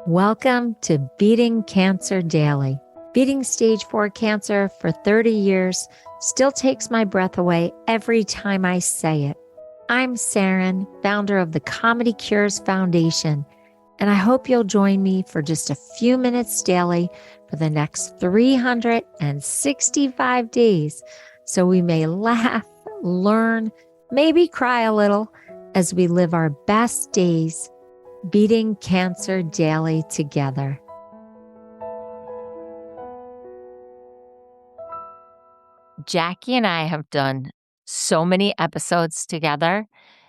Welcome to Beating Cancer Daily. Beating stage 4 cancer for 30 years still takes my breath away every time I say it. I'm Saranne, founder of the Comedy Cures Foundation, and I hope you'll join me for just a few minutes daily for the next 365 days so we may laugh, learn, maybe cry a little as we live our best days beating cancer daily together. Jacqui and I have done so many episodes together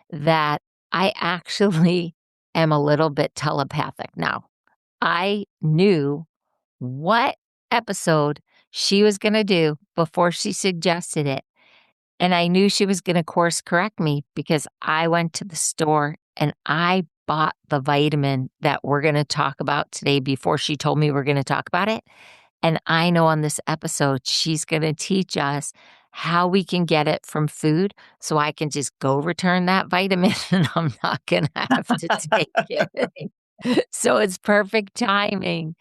that I actually am a little bit telepathic now. I knew what episode she was going to do before she suggested it. And I knew she was going to course correct me because I went to the store and I bought the vitamin that we're going to talk about today before she told me we're going to talk about it. And I know on this episode, she's going to teach us how we can get it from food so I can just go return that vitamin and I'm not going to have to take it. So it's perfect timing.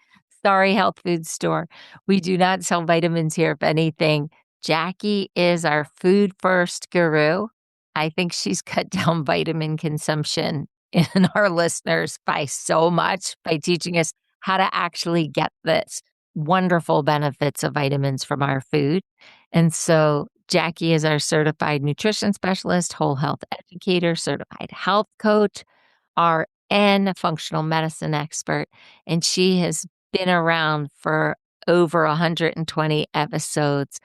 Sorry, health food store. We do not sell vitamins here, if anything. Jacqui is our food first guru. I think she's cut down vitamin consumption in our listeners by so much by teaching us how to actually get this wonderful benefits of vitamins from our food. And so Jacqui is our certified nutrition specialist, whole health educator, certified health coach, RN, functional medicine expert, and she has been around for over 120 episodes.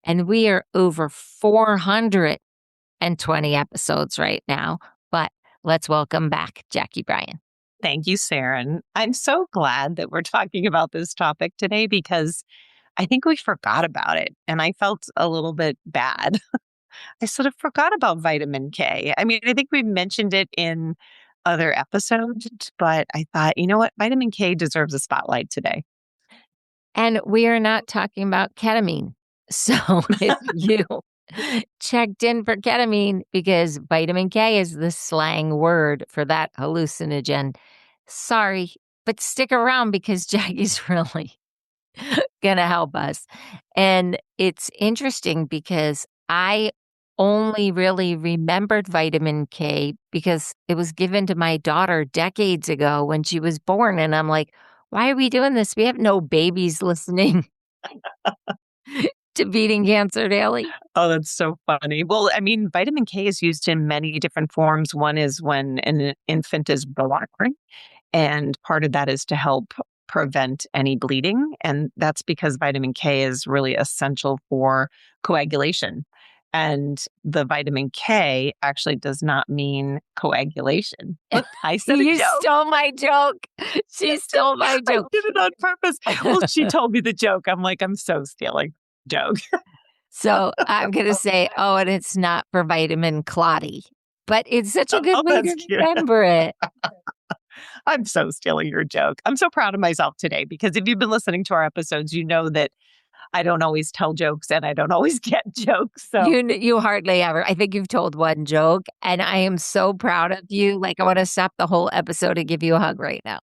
And we are over 420 episodes right now. But let's welcome back Jacqui Bryan. Thank you, Saranne. I'm so glad that we're talking about this topic today because I think we forgot about it and I felt a little bit bad. I sort of forgot about vitamin K. I mean, I think we mentioned it in other episodes, but I thought, you know what? Vitamin K deserves a spotlight today. And we are not talking about ketamine. So if you checked in for ketamine, because vitamin K is the slang word for that hallucinogen, sorry, but stick around because Jacqui's really going to help us. And it's interesting because I only really remembered vitamin K because it was given to my daughter decades ago when she was born. And I'm like, why are we doing this? We have no babies listening to Beating Cancer Daily. Oh, that's so funny. Well, I mean, vitamin K is used in many different forms. One is when an infant is born, and part of that is to help prevent any bleeding. And that's because vitamin K is really essential for coagulation. And the vitamin K actually does not mean coagulation. Look, I said You a joke. stole my joke. She stole my joke. I did it on purpose. Well, she told me the joke. I'm like, I'm so stealing joke. So I'm going to say, oh, and it's not for vitamin clotting. But it's such a good way to remember it. I'm so stealing your joke. I'm so proud of myself today because if you've been listening to our episodes, you know that I don't always tell jokes and I don't always get jokes. So you hardly ever. I think you've told one joke, and I am so proud of you. Like, I want to stop the whole episode and give you a hug right now.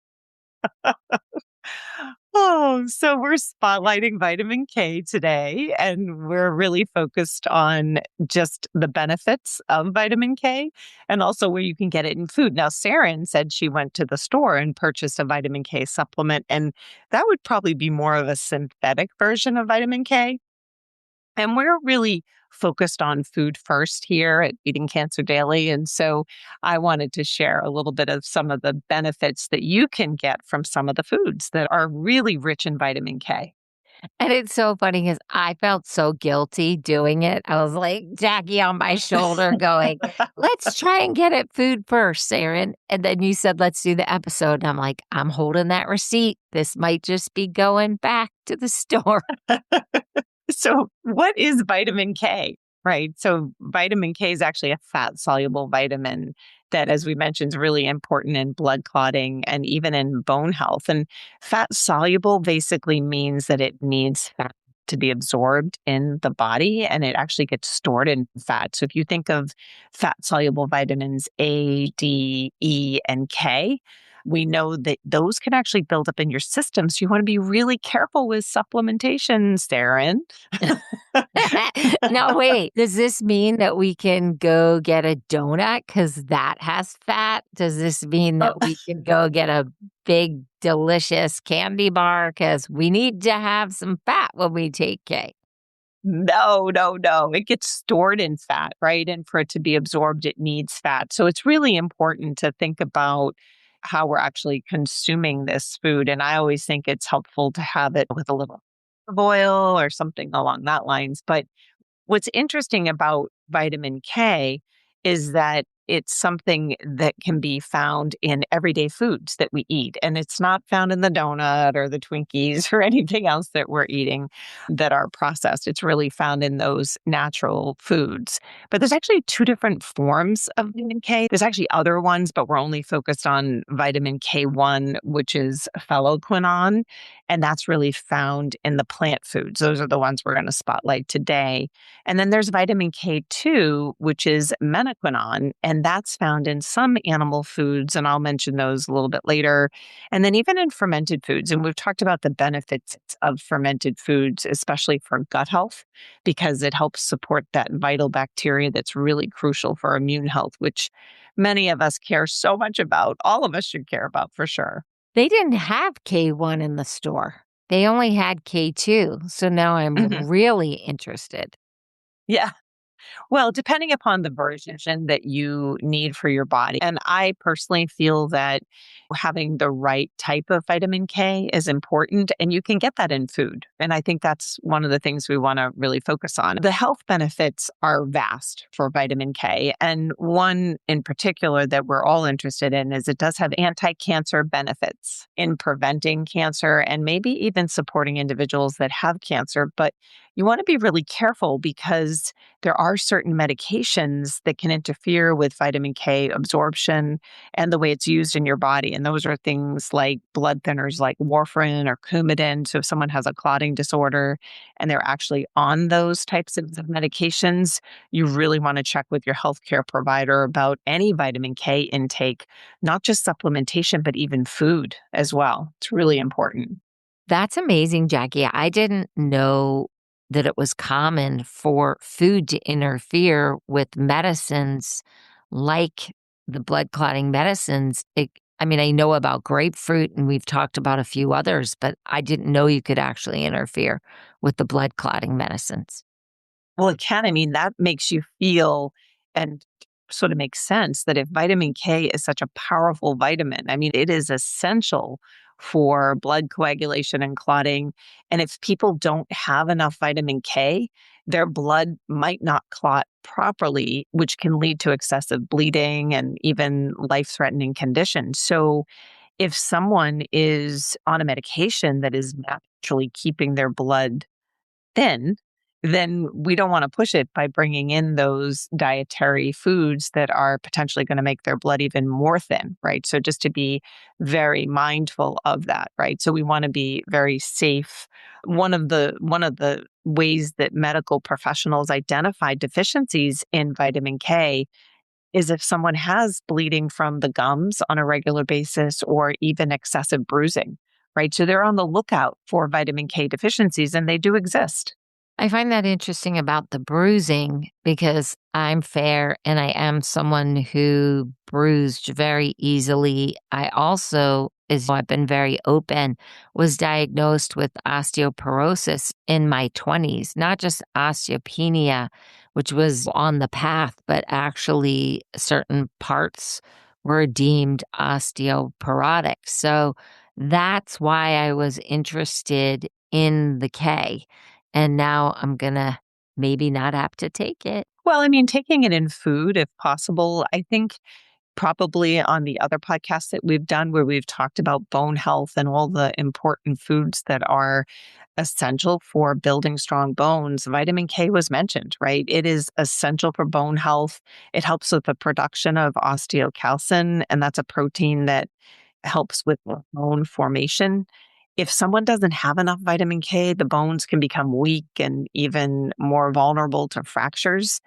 Oh, so we're spotlighting vitamin K today, and we're really focused on just the benefits of vitamin K and also where you can get it in food. Now, Saranne said she went to the store and purchased a vitamin K supplement, and that would probably be more of a synthetic version of vitamin K. And we're really focused on food first here at Beating Cancer Daily. And so I wanted to share a little bit of some of the benefits that you can get from some of the foods that are really rich in vitamin K. And it's so funny because I felt so guilty doing it. I was like, Jacqui on my shoulder going, let's try and get it food first, Saranne. And then you said, let's do the episode. And I'm like, I'm holding that receipt. This might just be going back to the store. So what is vitamin K, right? So vitamin K is actually a fat-soluble vitamin that, as we mentioned, is really important in blood clotting and even in bone health. And fat-soluble basically means that it needs fat to be absorbed in the body and it actually gets stored in fat. So if you think of fat-soluble vitamins A, D, E, and K, we know that those can actually build up in your system. So you want to be really careful with supplementation, Saranne. No, wait. Does this mean that we can go get a donut because that has fat? Does this mean that we can go get a big, delicious candy bar because we need to have some fat when we take K? No, no, no. It gets stored in fat, right? And for it to be absorbed, it needs fat. So it's really important to think about how we're actually consuming this food. And I always think it's helpful to have it with a little olive oil or something along that lines. But what's interesting about vitamin K is that it's something that can be found in everyday foods that we eat. And it's not found in the donut or the Twinkies or anything else that we're eating that are processed. It's really found in those natural foods. But there's actually two different forms of vitamin K. There's actually other ones, but we're only focused on vitamin K1, which is phytoquinone. And that's really found in the plant foods. Those are the ones we're going to spotlight today. And then there's vitamin K2, which is menaquinone, and that's found in some animal foods, and I'll mention those a little bit later. And then even in fermented foods, and we've talked about the benefits of fermented foods, especially for gut health, because it helps support that vital bacteria that's really crucial for immune health, which many of us care so much about. All of us should care about for sure. They didn't have K1 in the store. They only had K2. So now I'm Mhm. really interested. Yeah. Well, depending upon the version that you need for your body. And I personally feel that having the right type of vitamin K is important, and you can get that in food. And I think that's one of the things we want to really focus on. The health benefits are vast for vitamin K. And one in particular that we're all interested in is it does have anti-cancer benefits in preventing cancer and maybe even supporting individuals that have cancer. But you want to be really careful because there are certain medications that can interfere with vitamin K absorption and the way it's used in your body. And those are things like blood thinners like warfarin or Coumadin. So if someone has a clotting disorder and they're actually on those types of medications, you really want to check with your healthcare provider about any vitamin K intake, not just supplementation, but even food as well. It's really important. That's amazing, Jackie. I didn't know that it was common for food to interfere with medicines like the blood clotting medicines. I mean, I know about grapefruit and we've talked about a few others, but I didn't know you could actually interfere with the blood clotting medicines. Well, it can. I mean, that makes you feel and sort of makes sense that if vitamin K is such a powerful vitamin, I mean, it is essential for blood coagulation and clotting. And if people don't have enough vitamin K, their blood might not clot properly, which can lead to excessive bleeding and even life threatening conditions. So, if someone is on a medication that is naturally keeping their blood thin, then we don't want to push it by bringing in those dietary foods that are potentially going to make their blood even more thin, right? So just to be very mindful of that, right? So we want to be very safe. One of the ways that medical professionals identify deficiencies in vitamin K is if someone has bleeding from the gums on a regular basis or even excessive bruising, right? So they're on the lookout for vitamin K deficiencies and they do exist. I find that interesting about the bruising because I'm fair and I am someone who bruised very easily. I also, as I've been very open, was diagnosed with osteoporosis in my 20s, not just osteopenia, which was on the path, but actually certain parts were deemed osteoporotic. So that's why I was interested in the K. And now I'm gonna maybe not have to take it. Well, I mean, taking it in food if possible. I think probably on the other podcasts that we've done where we've talked about bone health and all the important foods that are essential for building strong bones, vitamin K was mentioned, right? It is essential for bone health. It helps with the production of osteocalcin, and that's a protein that helps with bone formation. If someone doesn't have enough vitamin K, the bones can become weak and even more vulnerable to fractures,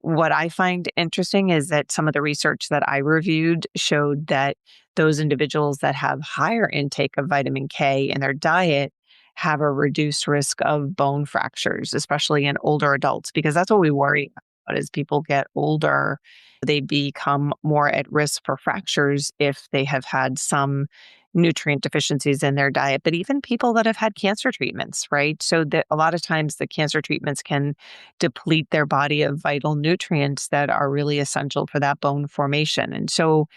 what I find interesting is that some of the research that I reviewed showed that those individuals that have higher intake of vitamin K in their diet have a reduced risk of bone fractures, especially in older adults, because that's what we worry about. As people get older, they become more at risk for fractures if they have had some nutrient deficiencies in their diet, but even people that have had cancer treatments, right? So that a lot of times the cancer treatments can deplete their body of vital nutrients that are really essential for that bone formation. And so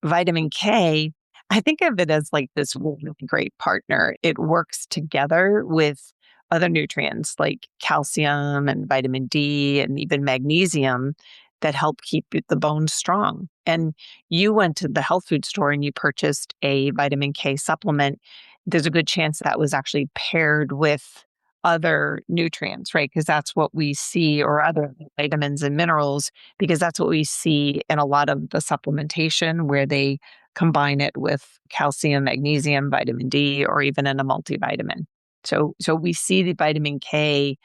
vitamin K, I think of it as like this really great partner. It works together with other nutrients like calcium and vitamin D and even magnesium that help keep the bones strong. And you went to the health food store and you purchased a vitamin K supplement. There's a good chance that was actually paired with other nutrients, right? Because that's what we see, or other vitamins and minerals, because that's what we see in a lot of the supplementation where they combine it with calcium, magnesium, vitamin D, or even in a multivitamin. So we see the vitamin K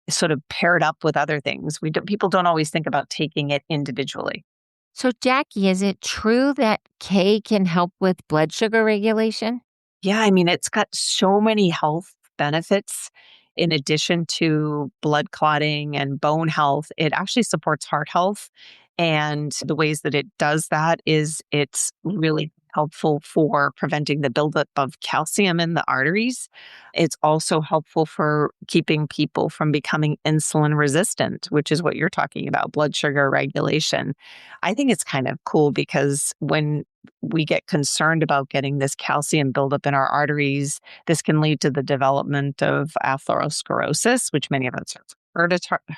sort of paired up with other things. People don't always think about taking it individually. So, Jacqui, is it true that K can help with blood sugar regulation? Yeah, I mean, it's got so many health benefits in addition to blood clotting and bone health. It actually supports heart health. And the ways that it does that is it's really helpful for preventing the buildup of calcium in the arteries. It's also helpful for keeping people from becoming insulin resistant, which is what you're talking about, blood sugar regulation. I think it's kind of cool because when we get concerned about getting this calcium buildup in our arteries, this can lead to the development of atherosclerosis, which many of us have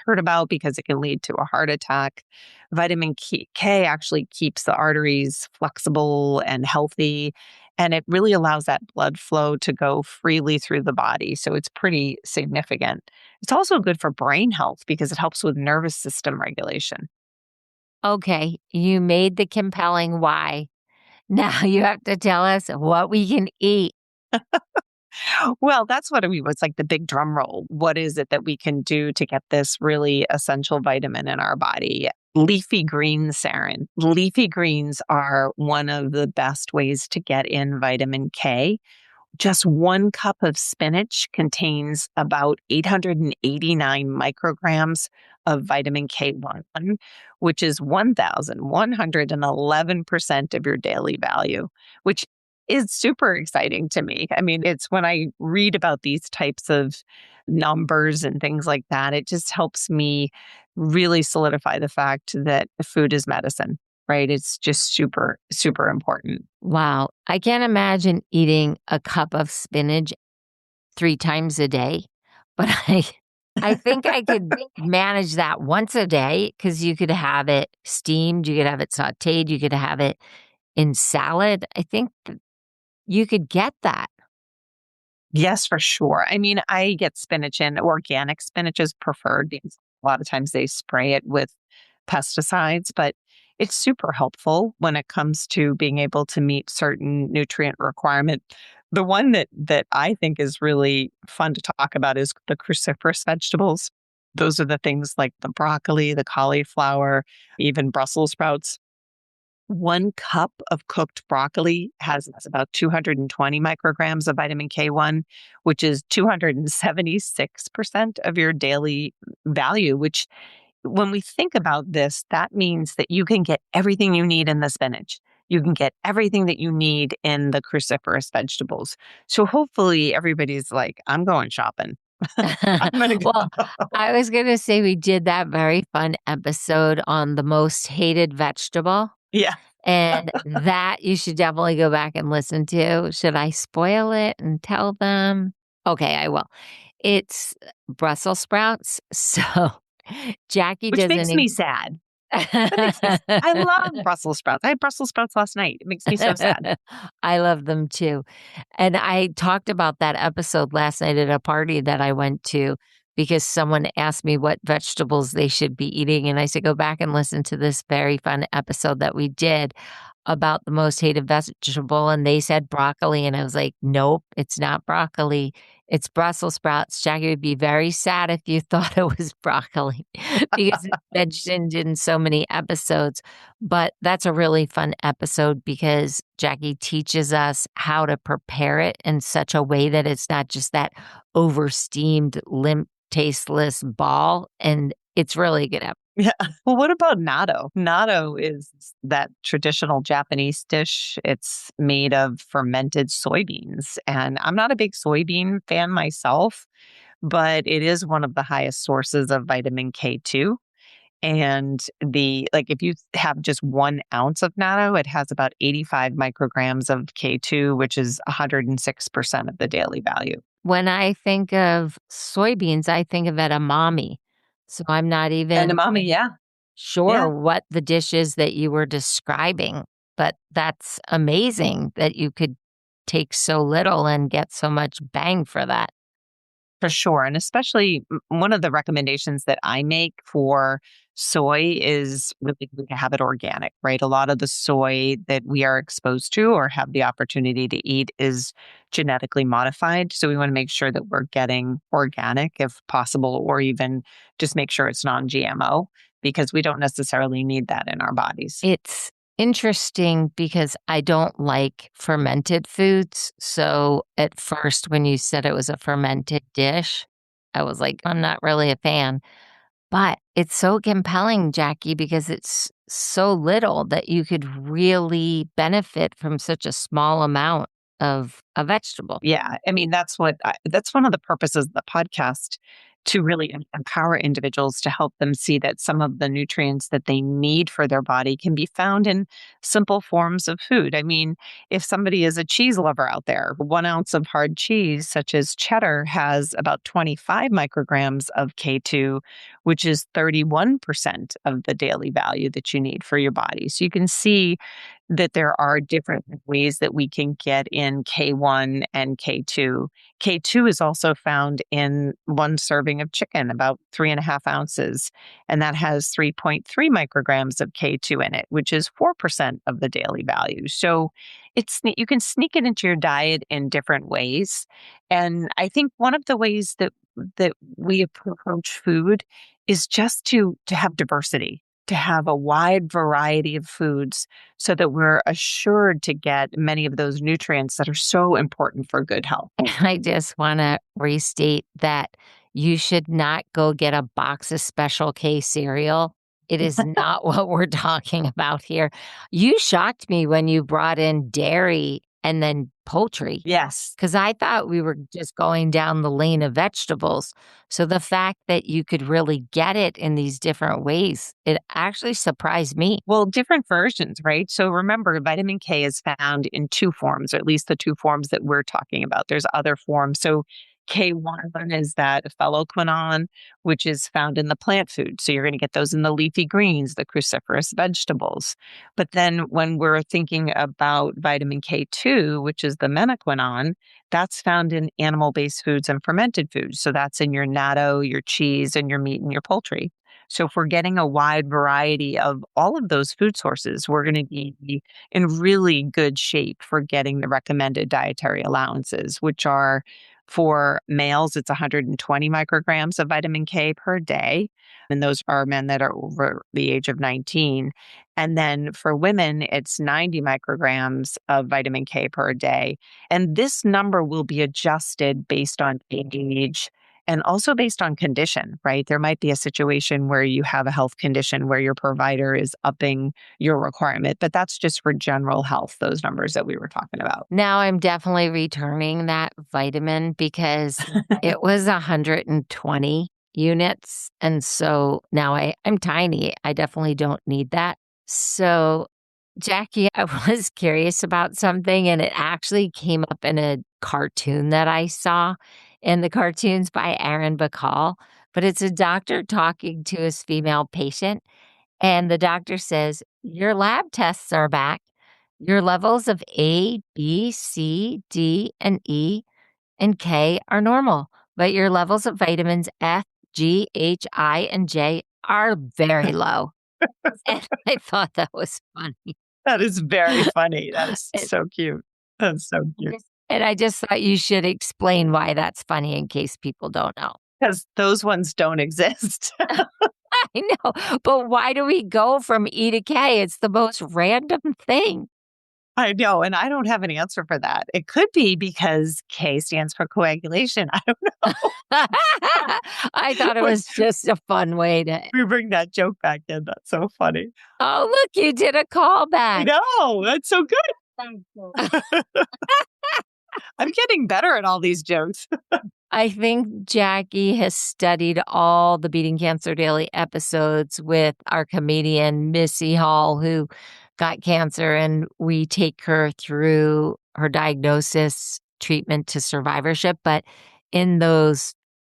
heard about because it can lead to a heart attack. Vitamin K actually keeps the arteries flexible and healthy, and it really allows that blood flow to go freely through the body. So it's pretty significant. It's also good for brain health because it helps with nervous system regulation. Okay, you made the compelling why. Now you have to tell us what we can eat. Well, that's what we was like the big drum roll. What is it that we can do to get this really essential vitamin in our body? Leafy greens, Saranne. Leafy greens are one of the best ways to get in vitamin K. Just 1 cup of spinach contains about 889 micrograms of vitamin K1, which is 1,111% of your daily value, which is super exciting to me. I mean, it's when I read about these types of numbers and things like that, it just helps me really solidify the fact that food is medicine, right? It's just super, super important. Wow, I can't imagine eating a cup of spinach 3 times a day, but I think I could manage that once a day because you could have it steamed, you could have it sautéed, you could have it in salad. I think you could get that. Yes, for sure. I mean, I get spinach in. Organic spinach is preferred because a lot of times they spray it with pesticides, but it's super helpful when it comes to being able to meet certain nutrient requirement. The one that I think is really fun to talk about is the cruciferous vegetables. Those are the things like the broccoli, the cauliflower, even Brussels sprouts. 1 cup of cooked broccoli has about 220 micrograms of vitamin K1, which is 276% of your daily value, which when we think about this, that means that you can get everything you need in the spinach. You can get everything that you need in the cruciferous vegetables. So hopefully everybody's like, I'm going shopping. I'm going to Well, go. I was gonna say we did that very fun episode on the most hated vegetable, Yeah. and that you should definitely go back and listen to. Should I spoil it and tell them? Okay, I will. It's Brussels sprouts, so Jackie Which doesn't makes even me sad. That makes me I love Brussels sprouts. I had Brussels sprouts last night. It makes me so sad. I love them too. And I talked about that episode last night at a party that I went to because someone asked me what vegetables they should be eating. And I said, go back and listen to this very fun episode that we did. about the most hated vegetable, and they said broccoli, and I was like, "Nope, it's not broccoli. It's Brussels sprouts." Jackie would be very sad if you thought it was broccoli because it's mentioned in so many episodes. But that's a really fun episode because Jackie teaches us how to prepare it in such a way that it's not just that over-steamed, limp, tasteless ball, and it's really a good Yeah. Well, what about natto? Natto is that traditional Japanese dish. It's made of fermented soybeans. And I'm not a big soybean fan myself, but it is one of the highest sources of vitamin K2. And if you have just 1 ounce of natto, it has about 85 micrograms of K2, which is 106% of the daily value. When I think of soybeans, I think of edamame. So I'm not And even umami, yeah. sure Yeah. what the dish is that you were describing, but that's amazing that you could take so little and get so much bang for that. For sure. And especially one of the recommendations that I make for soy is really to have it organic, right? A lot of the soy that we are exposed to or have the opportunity to eat is genetically modified. So we want to make sure that we're getting organic if possible, or even just make sure it's non GMO because we don't necessarily need that in our bodies. It's interesting because I don't like fermented foods. So at first, when you said it was a fermented dish, I was like, I'm not really a fan. But it's so compelling, Jackie, because it's so little that you could really benefit from such a small amount of a vegetable. Yeah, I mean, that's one of the purposes of the podcast, to really empower individuals to help them see that some of the nutrients that they need for their body can be found in simple forms of food. I mean, if somebody is a cheese lover out there, 1 ounce of hard cheese, such as cheddar, has about 25 micrograms of K2, which is 31% of the daily value that you need for your body. So you can see that there are different ways that we can get in K1 and K2. K2 is also found in 1 serving of chicken, about 3.5 ounces, and that has 3.3 micrograms of K2 in it, which is 4% of the daily value. So you can sneak it into your diet in different ways. And I think one of the ways that we approach food is just to have diversity, to have a wide variety of foods so that we're assured to get many of those nutrients that are so important for good health. I just want to restate that you should not go get a box of Special K cereal. It is not what we're talking about here. You shocked me when you brought in dairy and then poultry. Yes. Because I thought we were just going down the lane of vegetables. So the fact that you could really get it in these different ways, it actually surprised me. Well, different versions, right? So remember, vitamin K is found in 2 forms, or at least the 2 forms that we're talking about. There's other forms. So K1 is that phytoquinone, which is found in the plant food. So you're going to get those in the leafy greens, the cruciferous vegetables. But then when we're thinking about vitamin K2, which is the menaquinone, that's found in animal-based foods and fermented foods. So that's in your natto, your cheese, and your meat and your poultry. So if we're getting a wide variety of all of those food sources, we're going to be in really good shape for getting the recommended dietary allowances, which are, for males, it's 120 micrograms of vitamin K per day. And those are men that are over the age of 19. And then for women, it's 90 micrograms of vitamin K per day. And this number will be adjusted based on age and also based on condition, right? There might be a situation where you have a health condition where your provider is upping your requirement, but that's just for general health, those numbers that we were talking about. Now I'm definitely returning that vitamin because it was 120 units. And so now I'm tiny. I definitely don't need that. So, Jackie, I was curious about something and it actually came up in a cartoon that I saw. And the cartoon's by Aaron Bacall, but it's a doctor talking to his female patient. And the doctor says, "Your lab tests are back. Your levels of A, B, C, D, and E, and K are normal, but your levels of vitamins F, G, H, I, and J are very low." And I thought that was funny. That is very funny. That is And so cute. That's so cute. and I just thought you should explain why that's funny in case people don't know. Because those ones don't exist. I know, but why do we go from E to K? It's the most random thing. I know, and I don't have an answer for that. It could be because K stands for coagulation. I don't know. I thought it When was just a fun way to we bring that joke back in, that's so funny. oh, look, you did a I callback. know, that's so good. Thank you. I'm getting better at all these jokes. I think Jackie has studied all the Beating Cancer Daily episodes with our comedian, Missy Hall, who got cancer, and we take her through her diagnosis, treatment to survivorship. But in those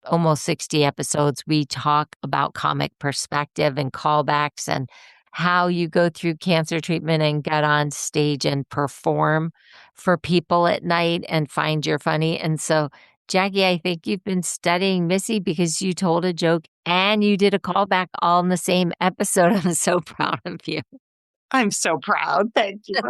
almost 60 episodes, we talk about comic perspective and callbacks and how you go through cancer treatment and get on stage and perform for people at night and find you're funny. And so Jackie, I think you've been studying Missy because you told a joke and you did a callback all in the same episode. I'm so proud of you. I'm so proud. Thank you.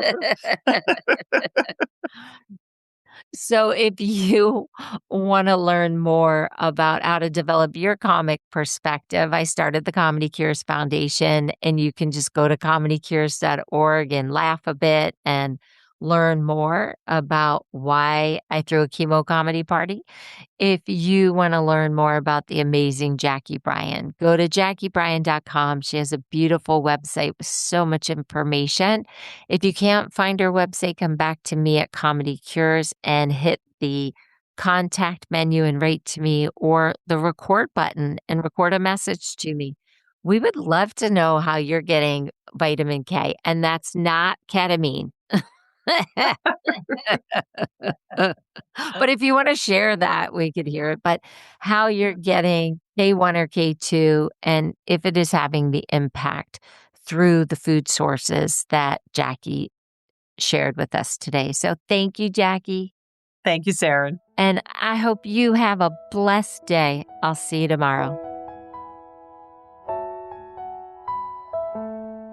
So, if you want to learn more about how to develop your comic perspective, I started the Comedy Cures Foundation, and you can just go to comedycures.org and laugh a bit and learn more about why I threw a chemo comedy party. If you want to learn more about the amazing Jacqui Bryan, go to jacquibryan.com. She has a beautiful website with so much information. If you can't find her website, come back to me at Comedy Cures and hit the contact menu and write to me or the record button and record a message to me. We would love to know how you're getting vitamin K, and that's not ketamine. But if you want to share that, we could hear it. But how you're getting K1 or K2, and if it is having the impact through the food sources that Jackie shared with us today. So thank you, Jackie. Thank you, Saranne. And I hope you have a blessed day. I'll see you tomorrow.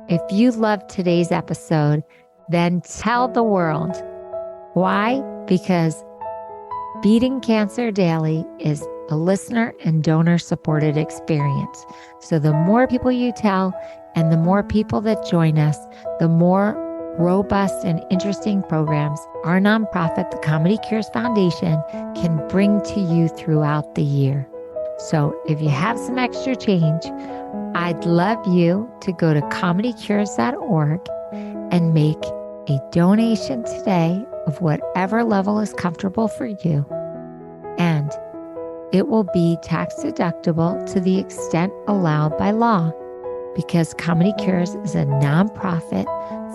If you loved today's episode, then tell the world. Why? Because Beating Cancer Daily is a listener and donor supported experience. So the more people you tell and the more people that join us, the more robust and interesting programs our nonprofit, the Comedy Cures Foundation, can bring to you throughout the year. So if you have some extra change, I'd love you to go to comedycures.org and make a donation today of whatever level is comfortable for you. And it will be tax deductible to the extent allowed by law, because Comedy Cures is a nonprofit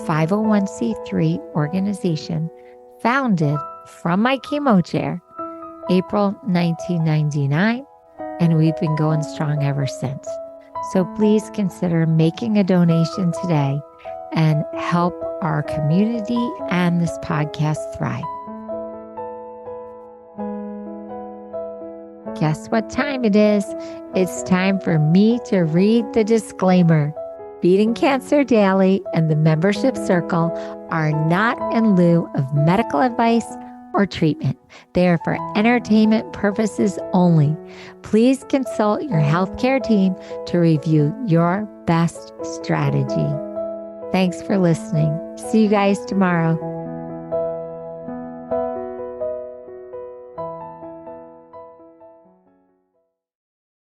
501c3 organization founded from my chemo chair, April 1999, and we've been going strong ever since. So please consider making a donation today and help our community and this podcast thrive. Guess what time it is? It's time for me to read the disclaimer. Beating Cancer Daily and the membership circle are not in lieu of medical advice or treatment. They are for entertainment purposes only. Please consult your healthcare team to review your best strategy. Thanks for listening. See you guys tomorrow.